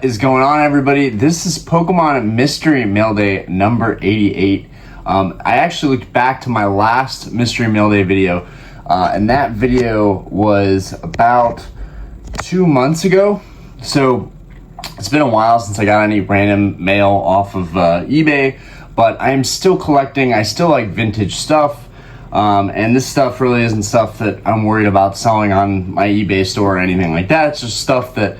What is going on, everybody? This is Pokemon Mystery Mail Day number 88. I actually looked back to my last Mystery Mail Day video, and that video was about 2 months ago. So it's been a while since I got any random mail off of eBay, but I'm still collecting. I still like vintage stuff, and this stuff really isn't stuff that I'm worried about selling on my eBay store or anything like that. It's just stuff that,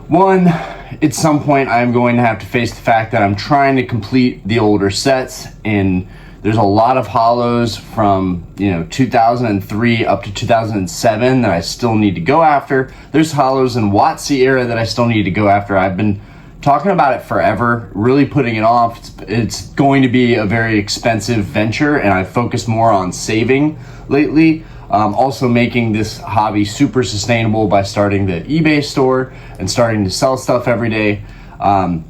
one, at some point I'm going to have to face the fact that I'm trying to complete the older sets, and there's a lot of hollows from 2003 up to 2007 that I still need to go after. There's hollows in WotC era that I still need to go after. I've been talking about it forever, really putting it off. It's going to be a very expensive venture, and I focused more on saving lately. Also making this hobby super sustainable by starting the eBay store and starting to sell stuff every day. Yeah,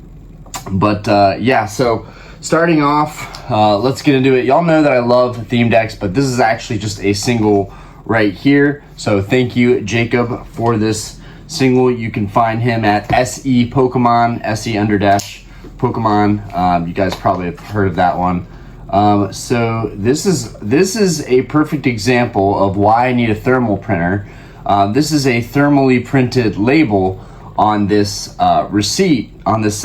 so starting off, let's get into it. Y'all know that I love theme decks, but this is actually just a single right here. So thank you, Jacob, for this single. You can find him at SE Pokemon, SE_Pokemon. You guys probably have heard of that one. So this is a perfect example of why I need a thermal printer. This is a thermally printed label on this receipt, on this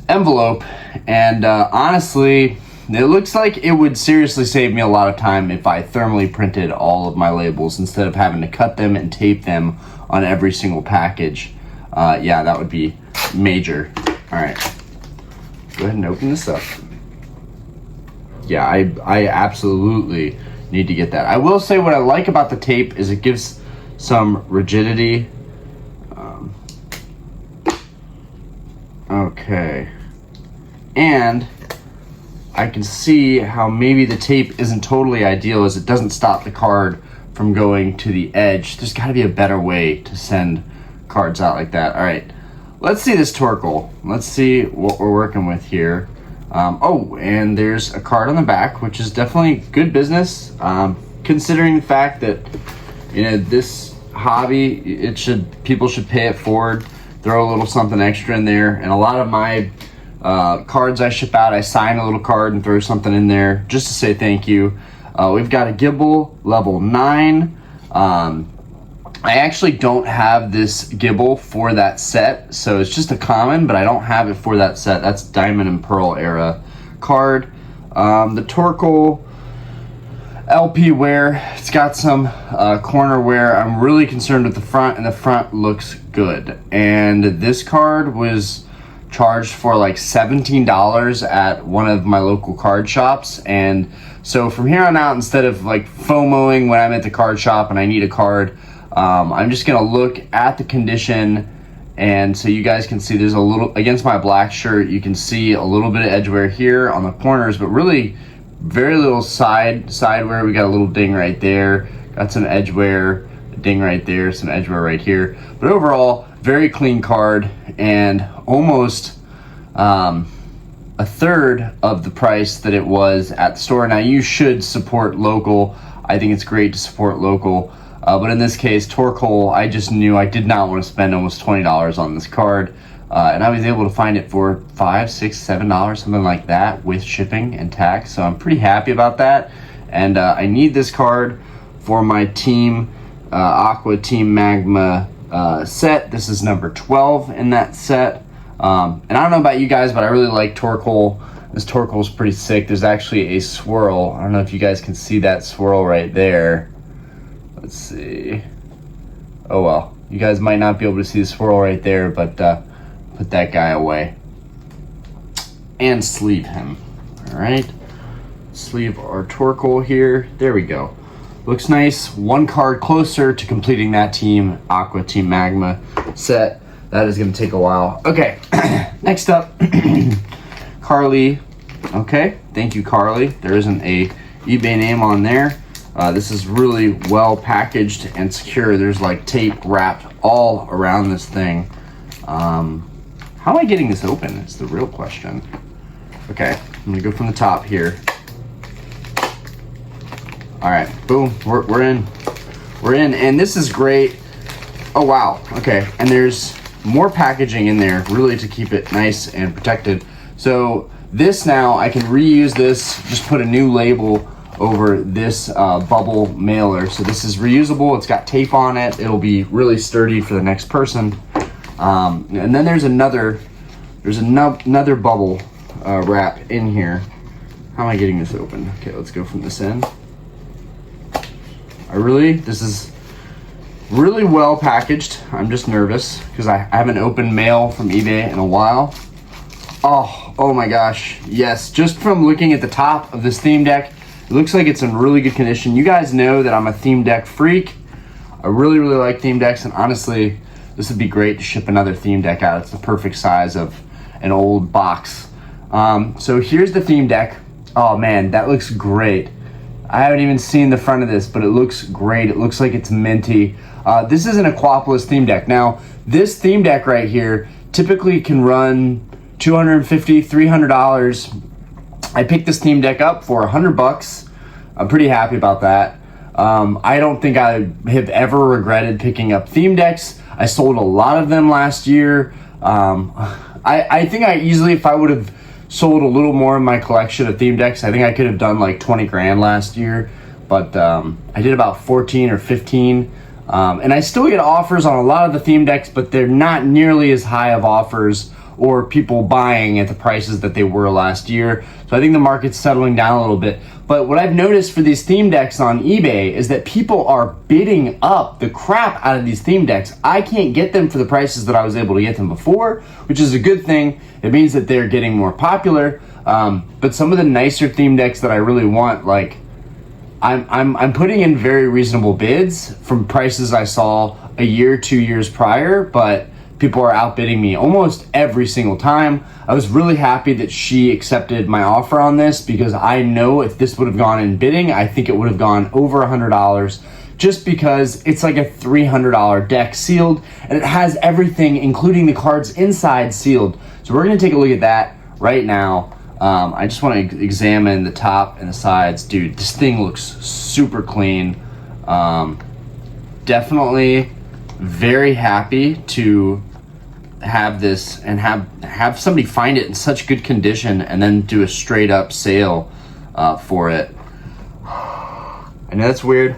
envelope, and honestly, it looks like it would seriously save me a lot of time if I thermally printed all of my labels instead of having to cut them and tape them on every single package. Yeah, that would be major. All right. Go ahead and open this up. Yeah, I absolutely need to get that. I will say what I like about the tape is it gives some rigidity. Okay. And I can see how maybe the tape isn't totally ideal, as it doesn't stop the card from going to the edge. There's got to be a better way to send cards out like that. All right. Let's see this Torkoal. Let's see what we're working with here. Oh, and there's a card on the back, which is definitely good business, considering the fact that this hobby, people should pay it forward, throw a little something extra in there. And a lot of my cards I ship out, I sign a little card and throw something in there just to say thank you. We've got a Gibble level 9. I actually don't have this Gibble for that set, so it's just a common, but I don't have it for that set. That's Diamond and Pearl era card. The Torkoal LP wear, it's got some corner wear. I'm really concerned with the front, and the front looks good. And this card was charged for like $17 at one of my local card shops, and so from here on out, instead of like FOMOing when I'm at the card shop and I need a card, I'm just gonna look at the condition, and so you guys can see there's a little, against my black shirt, you can see a little bit of edge wear here on the corners, but really very little side wear. We got a little ding right there, got some edge wear, a ding right there, some edge wear right here, but overall very clean card, and almost a third of the price that it was at the store. Now, you should support local. I think it's great to support local. But in this case, Torkoal, I just knew I did not want to spend almost $20 on this card. And I was able to find it for $5, $6, $7, something like that with shipping and tax. So I'm pretty happy about that. And I need this card for my Team Aqua, Team Magma set. This is number 12 in that set. And I don't know about you guys, but I really like Torkoal. This Torkoal is pretty sick. There's actually a swirl. I don't know if you guys can see that swirl right there. Let's see. Oh well, you guys might not be able to see the swirl right there, but put that guy away and sleeve him. All right, sleeve our Torkoal here. There we go. Looks nice. One card closer to completing that Team Aqua, Team Magma set. That is going to take a while. Okay, next up, Carly. Okay, thank you, Carly. There isn't a eBay name on there. This is really well packaged and secure. There's like tape wrapped all around this thing. How am I getting this open is the real question. Okay, I'm gonna go from the top here. All right, boom, we're in, and this is great. Oh wow, okay, and there's more packaging in there really to keep it nice and protected. So this now, I can reuse this, just put a new label over this bubble mailer. So this is reusable, it's got tape on it, it'll be really sturdy for the next person. And then there's another bubble wrap in here. How am I getting this open? Okay, let's go from this end. This is really well packaged. I'm just nervous because I haven't opened mail from eBay in a while. Oh my gosh, yes. Just from looking at the top of this theme deck, it looks like it's in really good condition. You guys know that I'm a theme deck freak. I really like theme decks, and honestly, this would be great to ship another theme deck out. It's the perfect size of an old box. So here's the theme deck. Oh man, that looks great. I haven't even seen the front of this, but it looks great. It looks like it's minty. This is an Aquapolis theme deck. Now, this theme deck right here typically can run $250, $300. I picked this theme deck up for $100. I'm pretty happy about that. I don't think I have ever regretted picking up theme decks. I sold a lot of them last year. I think I easily, if I would have sold a little more in my collection of theme decks, I think I could have done like 20 grand last year, but I did about 14 or 15. And I still get offers on a lot of the theme decks, but they're not nearly as high of offers or people buying at the prices that they were last year. So I think the market's settling down a little bit. But what I've noticed for these theme decks on eBay is that people are bidding up the crap out of these theme decks. I can't get them for the prices that I was able to get them before, which is a good thing. It means that they're getting more popular. But some of the nicer theme decks that I really want, like I'm putting in very reasonable bids from prices I saw a year, 2 years prior, but people are outbidding me almost every single time. I was really happy that she accepted my offer on this because I know if this would have gone in bidding, I think it would have gone over $100 just because it's like a $300 deck sealed and it has everything, including the cards inside, sealed. So we're gonna take a look at that right now. I just want to examine the top and the sides. Dude, this thing looks super clean. Definitely very happy to have this and have somebody find it in such good condition and then do a straight up sale for it. I know that's weird.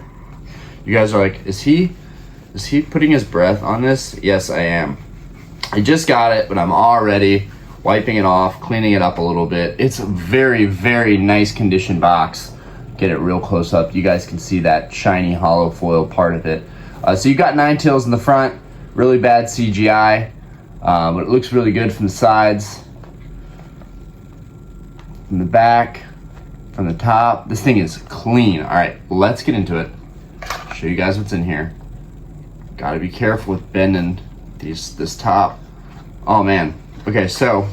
You guys are like, is he putting his breath on this? Yes, I am. I just got it, but I'm already wiping it off, cleaning it up a little bit. It's a very nice condition box. Get it real close up. You guys can see that shiny hollow foil part of it. So you've got Ninetales in the front, really bad CGI, but it looks really good from the sides, from the back, from the top. This thing is clean. All right, let's get into it. Show you guys what's in here. Got to be careful with bending this top. Oh man. Okay, so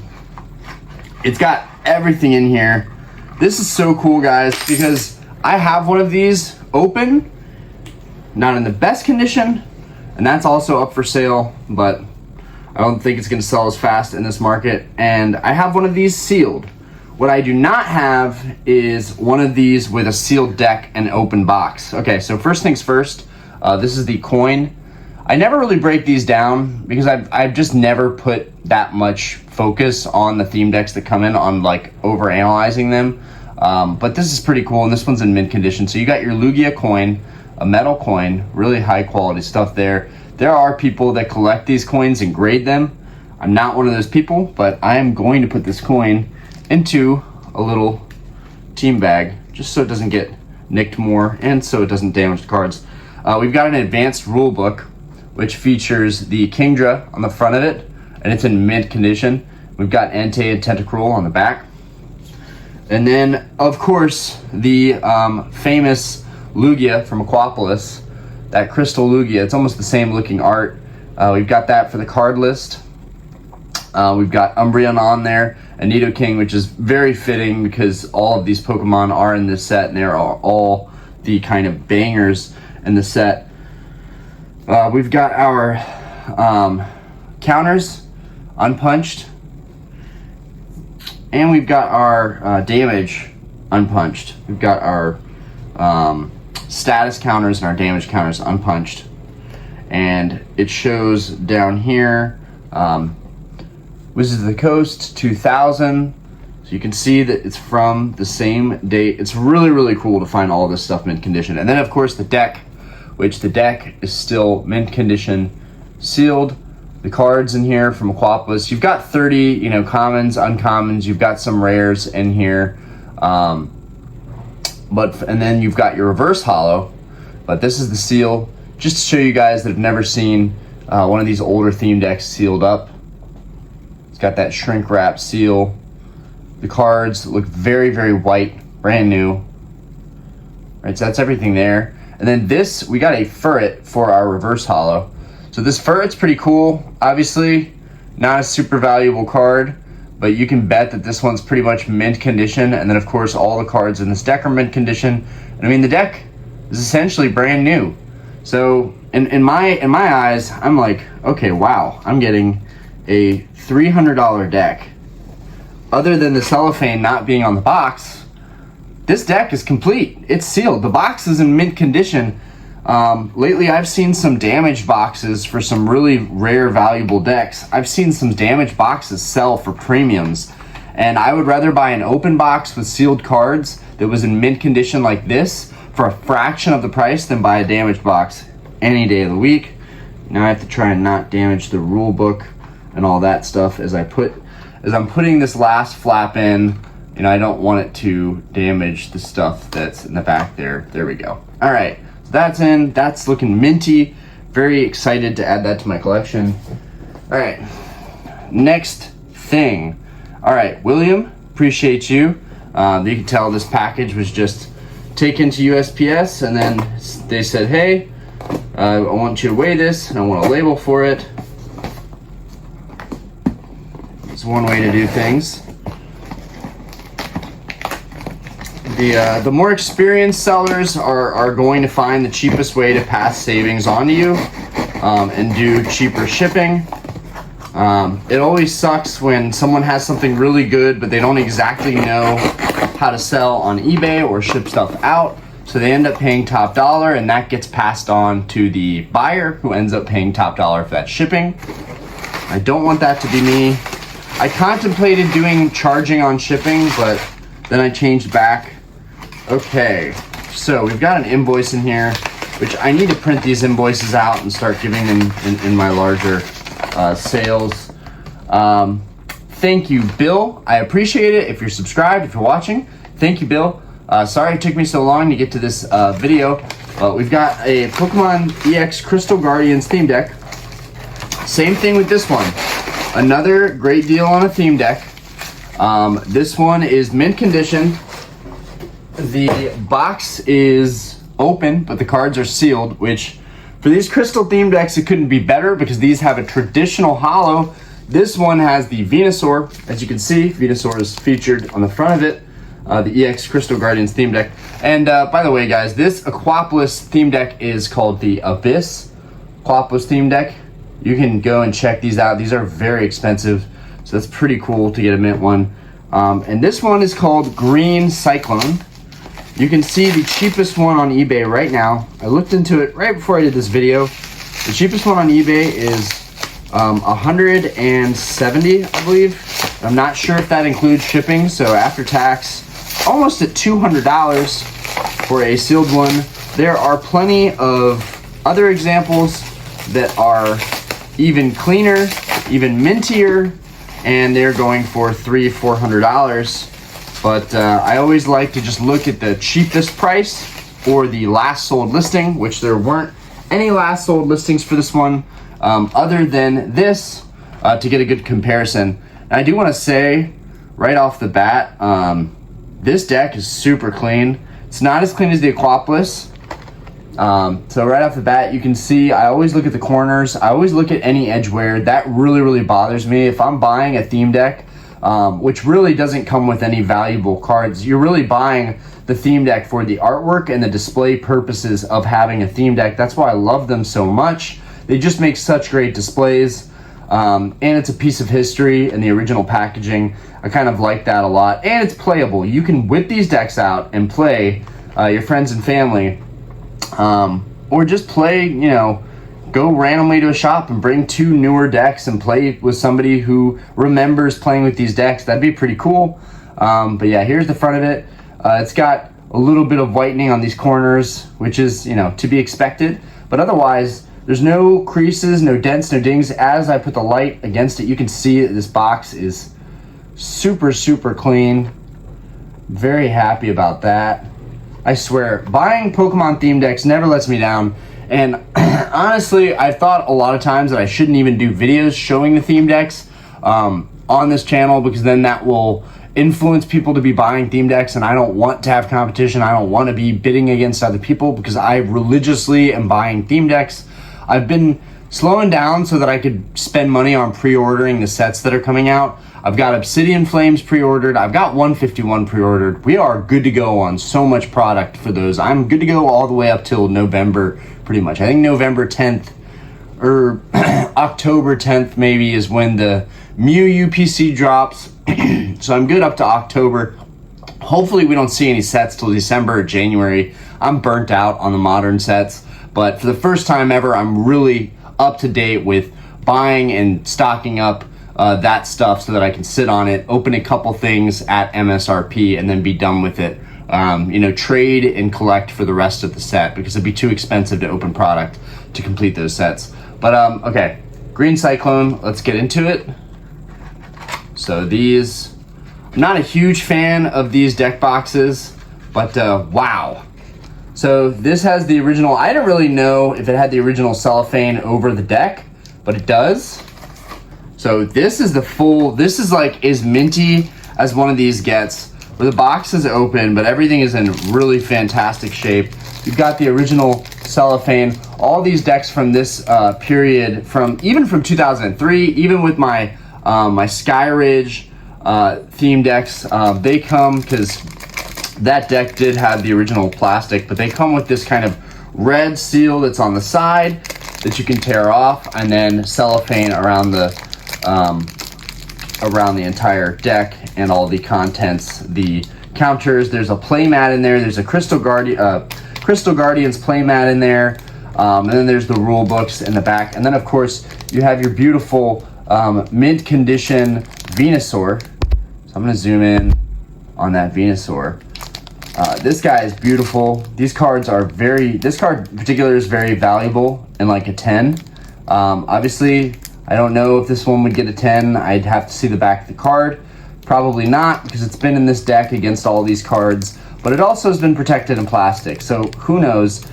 it's got everything in here. This is so cool, guys, because I have one of these open, not in the best condition, and that's also up for sale, but I don't think it's gonna sell as fast in this market. And I have one of these sealed. What I do not have is one of these with a sealed deck and open box. Okay, so first things first, this is the coin. I never really break these down because I've just never put that much focus on the theme decks that come in on like over analyzing them. But this is pretty cool, and this one's in mint condition. So you got your Lugia coin, a metal coin, really high quality stuff there. There are people that collect these coins and grade them. I'm not one of those people, but I am going to put this coin into a little team bag just so it doesn't get nicked more and so it doesn't damage the cards. We've got an advanced rule book which features the Kingdra on the front of it, and it's in mint condition. We've got Entei and Tentacruel on the back. And then, of course, the famous Lugia from Aquapolis, that crystal Lugia. It's almost the same looking art. We've got that for the card list. We've got Umbreon on there, and Nidoking, which is very fitting because all of these Pokemon are in this set, and they are all the kind of bangers in the set. We've got our counters unpunched, and we've got our damage unpunched. We've got our status counters and our damage counters unpunched. and it shows down here, Wizards of the Coast 2000. So you can see that it's from the same date. It's really, really cool to find all this stuff mint condition. And then of course the deck, which the deck is still mint condition, sealed. The cards in here from Aquapolis. You've got 30, commons, uncommons. You've got some rares in here. And then you've got your reverse holo. But this is the seal. Just to show you guys that have never seen one of these older theme decks sealed up. It's got that shrink wrap seal. The cards look very, very white, brand new. Right, so that's everything there. And then this, we got a ferret for our reverse holo. So this ferret's pretty cool. Obviously, not a super valuable card, but you can bet that this one's pretty much mint condition. And then of course, all the cards in this deck are mint condition. And I mean, the deck is essentially brand new. So in my eyes, I'm like, okay, wow, I'm getting a $300 deck. Other than the cellophane not being on the box, this deck is complete. It's sealed. The box is in mint condition. Lately, I've seen some damaged boxes for some really rare, valuable decks. I've seen some damaged boxes sell for premiums, and I would rather buy an open box with sealed cards that was in mint condition like this for a fraction of the price than buy a damaged box any day of the week. Now I have to try and not damage the rule book and all that stuff as I'm putting this last flap in. I don't want it to damage the stuff that's in the back there. There we go. All right. That's in. That's looking minty. Very excited to add that to my collection. All right, next thing. All right, William, appreciate you. You can tell this package was just taken to USPS, and then they said, hey, I want you to weigh this, and I want a label for it. It's one way to do things. The more experienced sellers are going to find the cheapest way to pass savings on to you and do cheaper shipping. It always sucks when someone has something really good but they don't exactly know how to sell on eBay or ship stuff out, so they end up paying top dollar, and that gets passed on to the buyer, who ends up paying top dollar for that shipping. I don't want that to be me. I contemplated charging on shipping, but then I changed back. Okay, so we've got an invoice in here, which I need to print these invoices out and start giving them in my larger sales. Thank you, Bill. I appreciate it. If you're subscribed, if you're watching, thank you, Bill. Sorry it took me so long to get to this video. We've got a Pokemon EX Crystal Guardians theme deck. Same thing with this one. Another great deal on a theme deck. This one is mint condition. The box is open, but the cards are sealed, which for these crystal theme decks, it couldn't be better because these have a traditional holo. This one has the Venusaur. As you can see, Venusaur is featured on the front of it, the EX Crystal Guardians theme deck. And by the way, guys, this Aquapolis theme deck is called the Abyss Aquapolis theme deck. You can go and check these out. These are very expensive, so that's pretty cool to get a mint one. And this one is called Green Cyclone. You can see the cheapest one on eBay right now. I looked into it right before I did this video. The cheapest one on eBay is $170, I believe. I'm not sure if that includes shipping, so after tax, almost at $200 for a sealed one. There are plenty of other examples that are even cleaner, even mintier, and they're going for $300-400. But I always like to just look at the cheapest price or the last sold listing, which there weren't any last sold listings for this one other than this to get a good comparison. And I do want to say right off the bat, this deck is super clean. It's not as clean as the Aquapolis. So right off the bat, you can see I always look at the corners. I always look at any edge wear. That really, really bothers me. If I'm buying a theme deck, which really doesn't come with any valuable cards, you're really buying the theme deck for the artwork and the display purposes of having a theme deck. That's why I love them so much. They just make such great displays. And it's a piece of history in the original packaging. I kind of like that a lot. And it's playable. You can whip these decks out and play your friends and family. Or just play, go randomly to a shop and bring 2 newer decks and play with somebody who remembers playing with these decks. That'd be pretty cool. But yeah, here's the front of it. It's got a little bit of whitening on these corners, which is, you know, to be expected. But otherwise, there's no creases, no dents, no dings. As I put the light against it, you can see that this box is super, super clean. Very happy about that. I swear, buying Pokemon theme decks never lets me down. And honestly, I thought a lot of times that I shouldn't even do videos showing the theme decks on this channel, because then that will influence people to be buying theme decks, and I don't want to have competition. I don't want to be bidding against other people, because I religiously am buying theme decks. I've been slowing down so that I could spend money on pre-ordering the sets that are coming out. I've got Obsidian Flames pre-ordered. I've got 151 pre-ordered. We are good to go on so much product for those. I'm good to go all the way up till November, pretty much. I think November 10th or October 10th maybe is when the Mew UPC drops. So I'm good up to October. Hopefully we don't see any sets till December or January. I'm burnt out on the modern sets, but for the first time ever, I'm really up to date with buying and stocking up that stuff so that I can sit on it, open a couple things at MSRP, and then be done with it. You know, trade and collect for the rest of the set, because it'd be too expensive to open product to complete those sets. But okay, Green Cyclone, let's get into it. So these, I'm not a huge fan of these deck boxes, but wow. So this has the original, I didn't really know if it had the original cellophane over the deck, but it does. So this is the full, this is like as minty as one of these gets, where the box is open, but everything is in really fantastic shape. You've got the original cellophane. All these decks from this period, even from 2003, even with my my Sky Ridge theme decks, they come, because that deck did have the original plastic, but they come with this kind of red seal that's on the side that you can tear off, and then cellophane around the entire deck and all the contents, the counters. There's a play mat in there. There's a Crystal Guardians play mat in there, and then there's the rule books in the back, and then of course you have your beautiful mint condition Venusaur. So I'm gonna zoom in on that Venusaur. This guy is beautiful. These cards are this card in particular is very valuable in like a 10. Obviously, I don't know if this one would get a 10. I'd have to see the back of the card. Probably not, because it's been in this deck against all these cards, but it also has been protected in plastic, so who knows.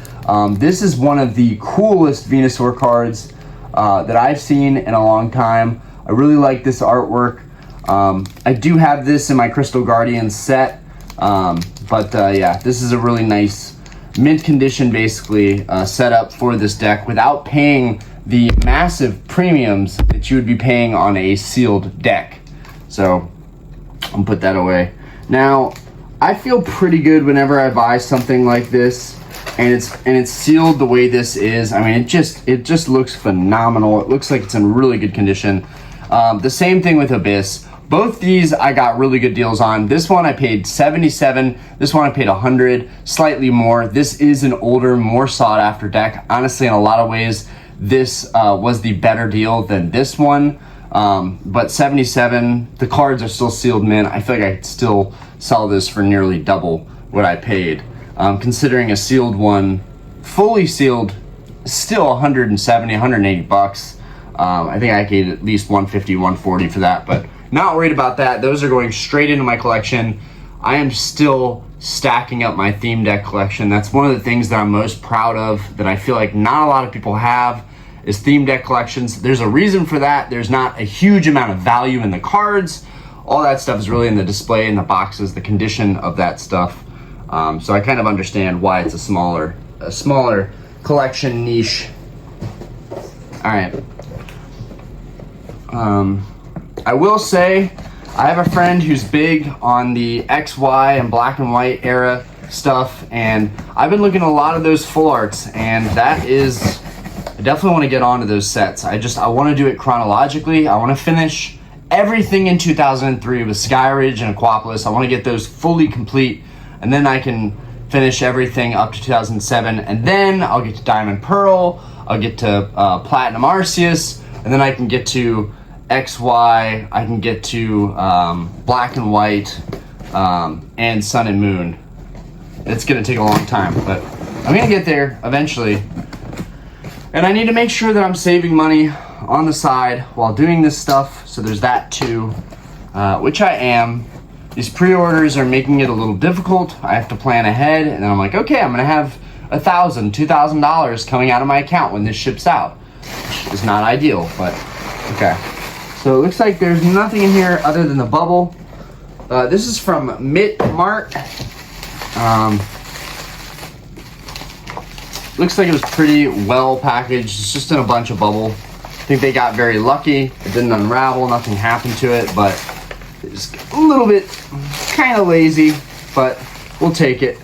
This is one of the coolest Venusaur cards that I've seen in a long time. I really like this artwork. I do have this in my Crystal Guardians set, but yeah, this is a really nice mint condition, basically, setup for this deck without paying the massive premiums that you would be paying on a sealed deck. So I'll put that away. Now, I feel pretty good whenever I buy something like this, and it's sealed the way this is. I mean, it just looks phenomenal. It looks like it's in really good condition. The same thing with Abyss. Both these I got really good deals on. This one I paid $77. This one I paid $100, slightly more. This is an older, more sought after deck. Honestly, in a lot of ways, this was the better deal than this one. But $77, the cards are still sealed mint. I feel like I could still sell this for nearly double what I paid. Considering a sealed one, fully sealed, still 170, 180 bucks. I think I paid at least 150, 140 for that, but not worried about that. Those are going straight into my collection. I am still stacking up my theme deck collection. That's one of the things that I'm most proud of, that I feel like not a lot of people have, is theme deck collections. There's a reason for that. There's not a huge amount of value in the cards. All that stuff is really in the display, in the boxes, the condition of that stuff. So I kind of understand why it's a smaller collection niche. All right. I will say, I have a friend who's big on the XY and black and white era stuff, and I've been looking at a lot of those full arts, and that is, I definitely want to get onto those sets. I want to do it chronologically. I want to finish everything in 2003 with Sky Ridge and Aquapolis. I want to get those fully complete, and then I can finish everything up to 2007, and then I'll get to Diamond Pearl, I'll get to Platinum Arceus, and then I can get to XY, I can get to Black and White, and Sun and Moon. It's gonna take a long time, but I'm gonna get there eventually. And I need to make sure that I'm saving money on the side while doing this stuff, so there's that too, which I am. These pre-orders are making it a little difficult. I have to plan ahead, and then I'm like, okay, I'm gonna have $1,000, $2,000 coming out of my account when this ships out. It's not ideal, but okay. So it looks like there's nothing in here other than the bubble. This is from Mitt Mart. Looks like it was pretty well packaged. It's just in a bunch of bubble. I think they got very lucky. It didn't unravel, nothing happened to it, but it's a little bit kind of lazy, but we'll take it.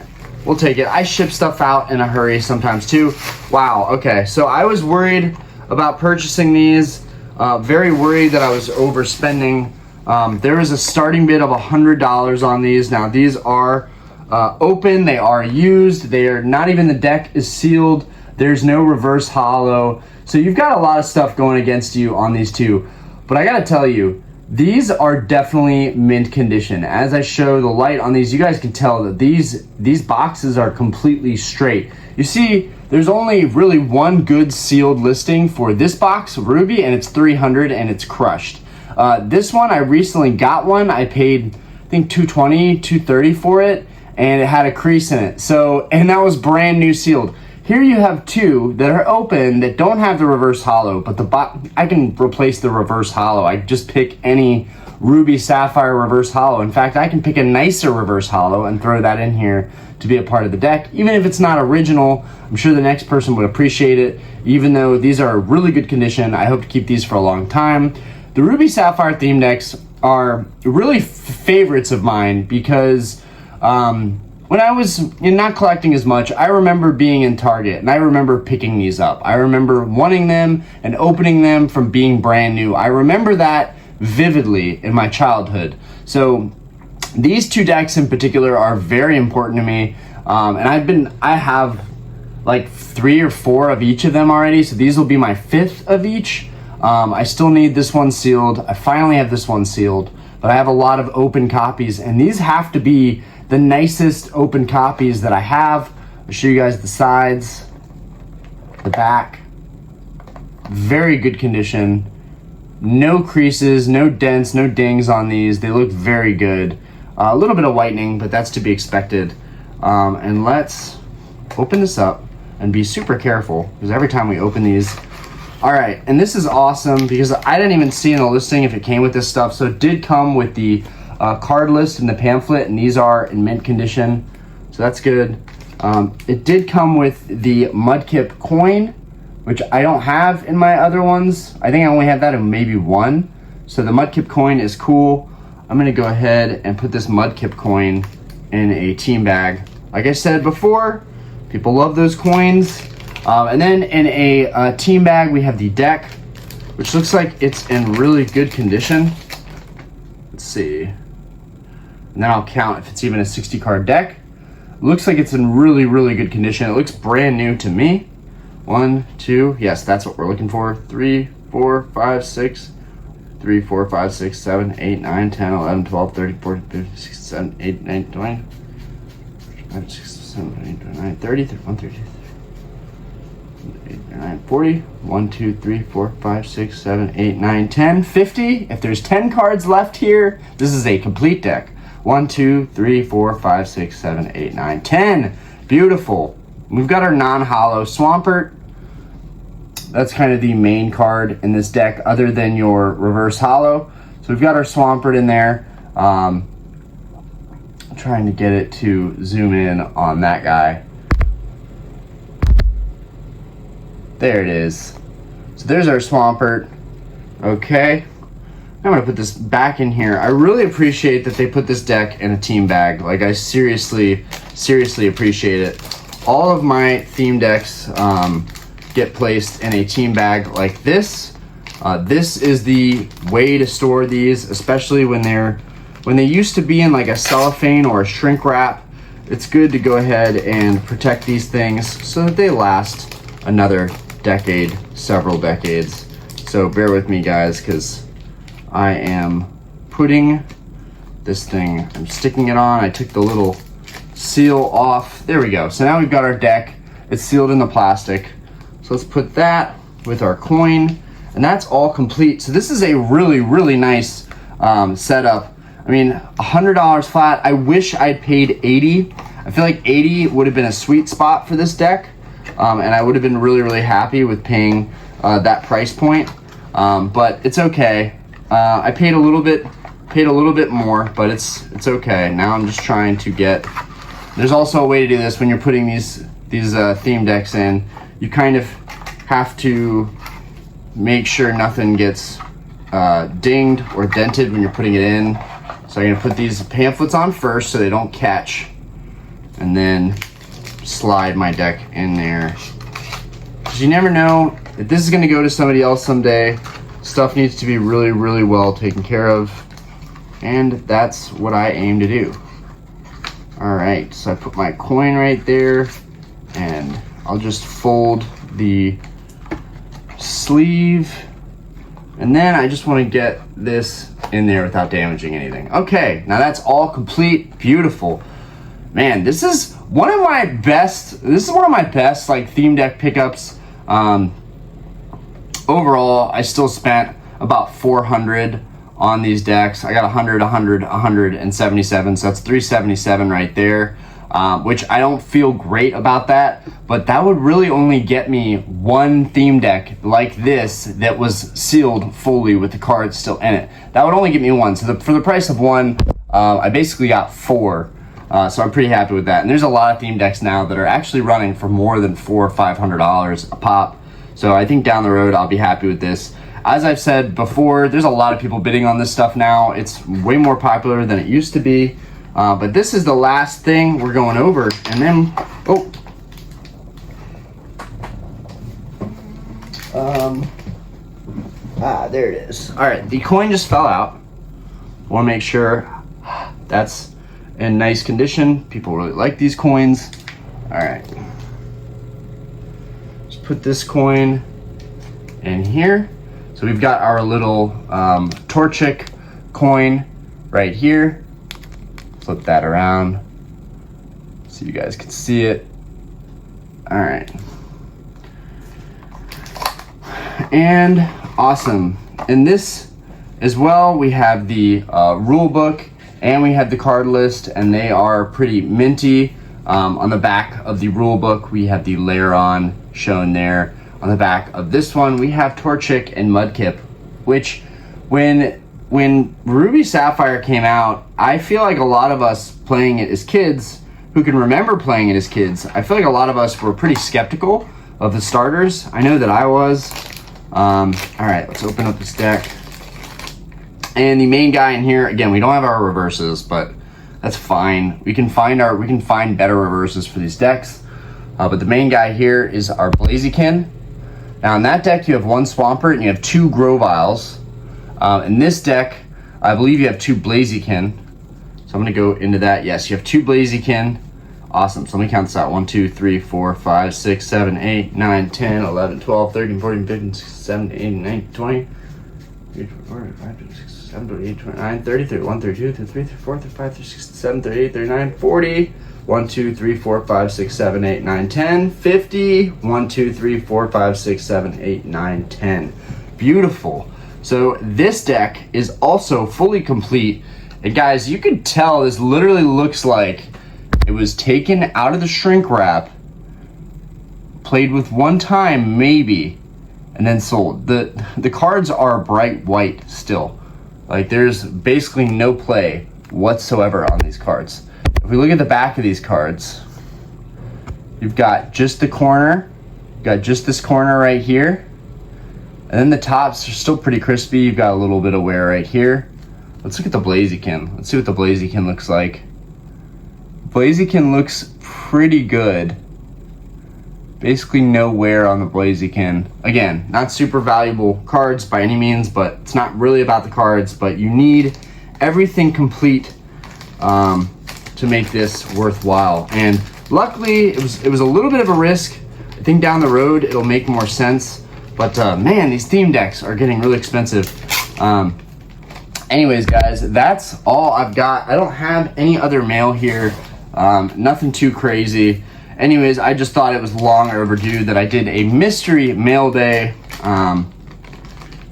We'll take it. I ship stuff out in a hurry sometimes too. Wow, okay, so I was worried about purchasing these, very worried that I was overspending. There is a starting bid of $100 on these. Now these are open, they are used, they are not even, the deck is sealed, there's no reverse holo, so you've got a lot of stuff going against you on these two. But I gotta tell you, these are definitely mint condition. As I show the light on these, you guys can tell that these boxes are completely straight. You see, there's only really one good sealed listing for this box, Ruby, and it's $300 and it's crushed. This one, I recently got one. I paid, I think $220, $230 for it, and it had a crease in it. So, and that was brand new sealed. Here you have two that are open that don't have the reverse holo, but I can replace the reverse holo. I just pick any Ruby Sapphire reverse holo. In fact, I can pick a nicer reverse holo and throw that in here to be a part of the deck. Even if it's not original, I'm sure the next person would appreciate it. Even though these are really good condition, I hope to keep these for a long time. The Ruby Sapphire theme decks are really favorites of mine because when I was not collecting as much, I remember being in Target and I remember picking these up. I remember wanting them and opening them from being brand new. I remember that vividly in my childhood. So these two decks in particular are very important to me. And I have like 3 or 4 of each of them already. So these will be my 5th of each. I still need this one sealed. I finally have this one sealed, but I have a lot of open copies, and these have to be the nicest open copies that I have. I'll show you guys the sides, the back. Very good condition. No creases, no dents, no dings on these. They look very good. A little bit of whitening, but that's to be expected. And let's open this up and be super careful, because every time we open these. All right, and this is awesome because I didn't even see in the listing if it came with this stuff. So it did come with the card list and the pamphlet, and these are in mint condition, so that's good. It did come with the Mudkip coin, which I don't have in my other ones. I think I only have that in maybe one. So the Mudkip coin is cool. I'm gonna go ahead and put this Mudkip coin in a team bag. Like I said before, people love those coins. And then in a team bag, we have the deck, which looks like it's in really good condition. Let's see. And then I'll count if it's even a 60 card deck. Looks like it's in really, really good condition. It looks brand new to me. 1, 2, yes, that's what we're looking for. 3, 4, 5, 6, 3, 4, 5, 6, 7, 8, 9, 10, 11, 12, 13, 14, 15, 16, 17, 18, 19, 20, 25, 26, 27, 28, 29, 30, 31, 32, 8, 9, 40, 1, 2, 3, 4, 5, 6, 7, 8, 9, 10, 50. If there's 10 cards left here, this is a complete deck. 1, 2, 3, 4, 5, 6, 7, 8, 9, 10. Beautiful. We've got our non-holo Swampert. That's kind of the main card in this deck other than your reverse holo. So we've got our Swampert in there. Trying to get it to zoom in on that guy. There it is. So there's our Swampert. Okay. I'm gonna put this back in here. I really appreciate that they put this deck in a team bag. Like, I seriously appreciate it. All of my theme decks get placed in a team bag like this. This is the way to store these, especially when they used to be in like a cellophane or a shrink wrap. it's good to go ahead and protect these things so that they last another decade, several decades. So bear with me, guys, because I am putting this thing, I'm sticking it on. I took the little seal off. There we go. So now we've got our deck. It's sealed in the plastic. So let's put that with our coin, and that's all complete. So this is a really, really nice setup. I mean, $100 flat. I wish I'd paid 80. I feel like 80 would have been a sweet spot for this deck, and I would have been really, really happy with paying that price point. But it's okay. I paid a little bit more, but it's okay. Now I'm just trying to get. There's also a way to do this when you're putting these theme decks in. You kind of have to make sure nothing gets dinged or dented when you're putting it in. So I'm gonna put these pamphlets on first so they don't catch, and then slide my deck in there. Because you never know if this is gonna go to somebody else someday. Stuff needs to be really, really well taken care of, and that's what I aim to do. All right, so I put my coin right there, and I'll just fold the sleeve, and then I just want to get this in there without damaging anything. Okay, now that's all complete. Beautiful. Man, this is one of my best like theme deck pickups. Overall, I still spent about $400 on these decks. I got 100, 100, 177, so that's 377 right there, which I don't feel great about that, but that would really only get me one theme deck like this that was sealed fully with the cards still in it. That would only get me one. So for the price of one, I basically got four. So I'm pretty happy with that. And there's a lot of theme decks now that are actually running for more than $400 or $500 a pop. So I think down the road, I'll be happy with this. As I've said before, there's a lot of people bidding on this stuff now. It's way more popular than it used to be. But this is the last thing we're going over. And then, there it is. All right, the coin just fell out. Want to make sure that's in nice condition. People really like these coins. All right. Just put this coin in here. So we've got our little Torchic coin right here. Flip that around so you guys can see it. All right. And awesome. In this as well, we have the rule book and we have the card list, and they are pretty minty. On the back of the rule book, we have the Layer-On shown there. On the back of this one, we have Torchic and Mudkip, which when Ruby Sapphire came out, I feel like a lot of us playing it as kids, who can remember playing it as kids, I feel like a lot of us were pretty skeptical of the starters. I know that I was. All right, let's open up this deck. And the main guy in here, again, we don't have our reverses, but that's fine. We can find better reverses for these decks. But the main guy here is our Blaziken. Now in that deck, you have one Swampert and you have two Groviles. In this deck, I believe you have two Blaziken. So I'm gonna go into that. Yes, you have two Blaziken. Awesome, so let me count this out. 1, 2, 3, 4, 5, 6, 7, 8, 9, 10, 11, 12, 13, 14, 15, 16, 17, 18, 19, 20, 24, 25, 26, 27, 28, 29, 30, 31, 32, 33, 34, 35, 36, 37, 38, 39, 40. 1, 2, 3, 4, 5, 6, 7, 8, 9, 10, 50. 1, 2, 3, 4, 5, 6, 7, 8, 9, 10. Beautiful. So this deck is also fully complete. And guys, you can tell this literally looks like it was taken out of the shrink wrap, played with one time maybe, and then sold. The cards are bright white still. Like there's basically no play whatsoever on these cards. If we look at the back of these cards, you've got just the corner, you've got just this corner right here, and then the tops are still pretty crispy. You've got a little bit of wear right here. Let's look at the Blaziken. Let's see what the Blaziken looks like. Blaziken looks pretty good. Basically no wear on the Blaziken. Again, not super valuable cards by any means, but it's not really about the cards, but you need everything complete to make this worthwhile. And luckily, it was a little bit of a risk. I think down the road it'll make more sense. But man, these theme decks are getting really expensive. Anyways, guys, that's all I've got. I don't have any other mail here. Nothing too crazy. Anyways, I just thought it was long overdue that I did a mystery mail day.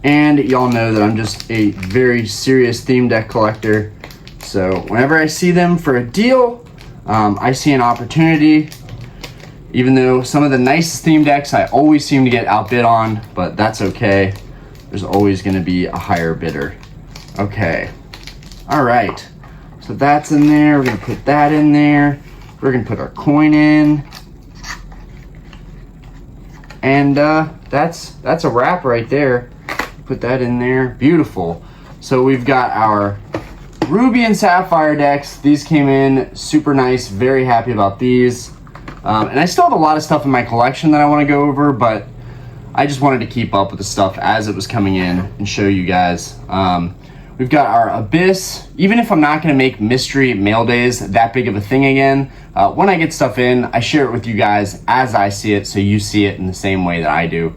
And y'all know that I'm just a very serious theme deck collector. So whenever I see them for a deal, I see an opportunity. Even though some of the nicest theme decks I always seem to get outbid on, but that's okay. There's always gonna be a higher bidder. Okay, all right. So that's in there, we're gonna put that in there. We're gonna put our coin in. And that's a wrap right there. Put that in there, beautiful. So we've got our Ruby and Sapphire decks. These came in super nice, very happy about these. And I still have a lot of stuff in my collection that I want to go over, but I just wanted to keep up with the stuff as it was coming in and show you guys. We've got our Abyss. Even if I'm not going to make mystery mail days that big of a thing again, when I get stuff in, I share it with you guys as I see it, so you see it in the same way that I do.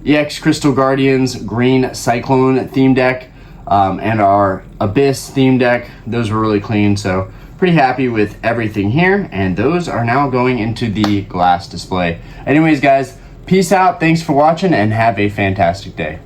EX Crystal Guardians Green Cyclone theme deck, and our Abyss theme deck. Those were really clean, so pretty happy with everything here, and those are now going into the glass display. Anyways, guys, peace out, thanks for watching, and have a fantastic day.